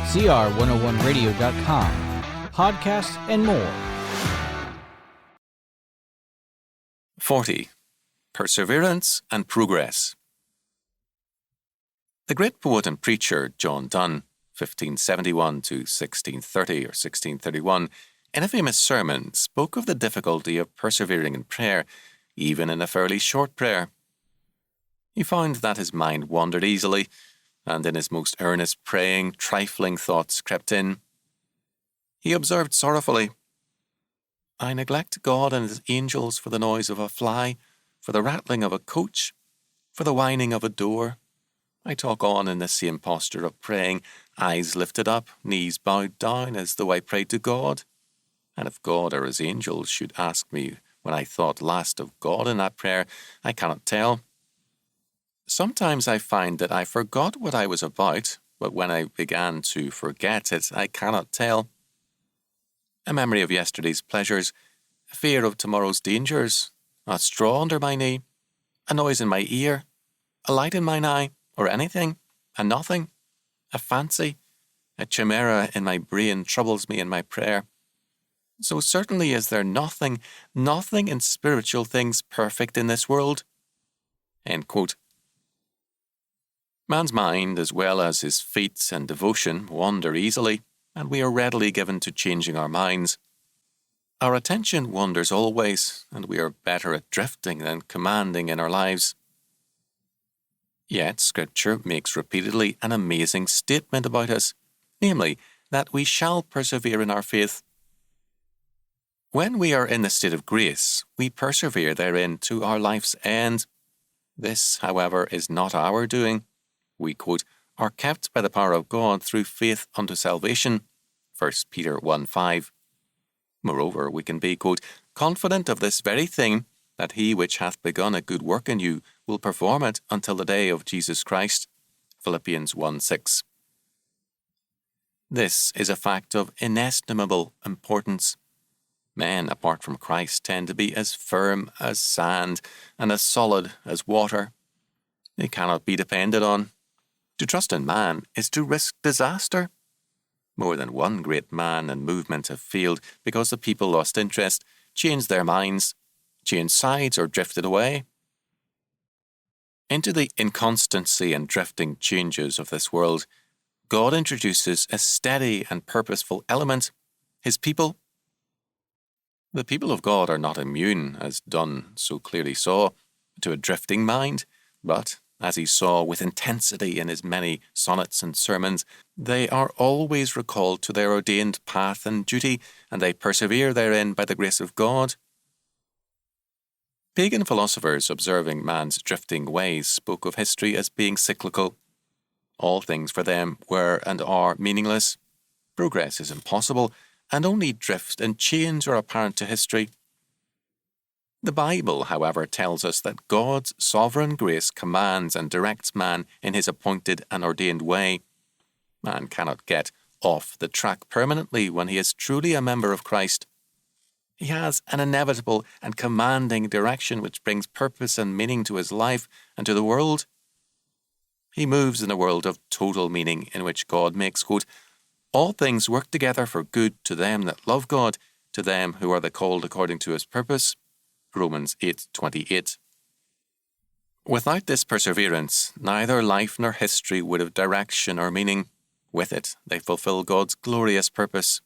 CR101radio.com, podcasts, and more. 40. Perseverance and Progress. The great poet and preacher John Donne, 1571 to 1630 or 1631, in a famous sermon spoke of the difficulty of persevering in prayer, even in a fairly short prayer. He found that his mind wandered easily, and in his most earnest praying, trifling thoughts crept in. He observed sorrowfully, "I neglect God and his angels for the noise of a fly, for the rattling of a coach, for the whining of a door. I talk on in the same posture of praying, eyes lifted up, knees bowed down, as though I prayed to God. And if God or his angels should ask me when I thought last of God in that prayer, I cannot tell. Sometimes I find that I forgot what I was about, but when I began to forget it, I cannot tell. A memory of yesterday's pleasures, a fear of tomorrow's dangers, a straw under my knee, a noise in my ear, a light in mine eye, or anything, a nothing, a fancy, a chimera in my brain troubles me in my prayer. So certainly is there nothing in spiritual things perfect in this world." End quote. Man's mind, as well as his feet and devotion, wander easily, and we are readily given to changing our minds. Our attention wanders always, and we are better at drifting than commanding in our lives. Yet Scripture makes repeatedly an amazing statement about us, namely, that we shall persevere in our faith. When we are in the state of grace, we persevere therein to our life's end. This, however, is not our doing. We, quote, "are kept by the power of God through faith unto salvation," 1 Peter 1:5. Moreover, we can be, quote, "confident of this very thing, that he which hath begun a good work in you will perform it until the day of Jesus Christ," Philippians 1:6. This is a fact of inestimable importance. Men, apart from Christ, tend to be as firm as sand and as solid as water. They cannot be depended on. To trust in man is to risk disaster. More than one great man and movement have failed because the people lost interest, changed their minds, changed sides, or drifted away. Into the inconstancy and drifting changes of this world, God introduces a steady and purposeful element, his people. The people of God are not immune, as Donne so clearly saw, to a drifting mind, but, as he saw with intensity in his many sonnets and sermons, they are always recalled to their ordained path and duty, and they persevere therein by the grace of God. Pagan philosophers observing man's drifting ways spoke of history as being cyclical. All things for them were and are meaningless. Progress is impossible, and only drift and change are apparent to history. The Bible, however, tells us that God's sovereign grace commands and directs man in his appointed and ordained way. Man cannot get off the track permanently when he is truly a member of Christ. He has an inevitable and commanding direction which brings purpose and meaning to his life and to the world. He moves in a world of total meaning in which God makes, quote, "all things work together for good to them that love God, to them who are the called according to his purpose." Romans 8:28. Without this perseverance, neither life nor history would have direction or meaning. With it, they fulfill God's glorious purpose.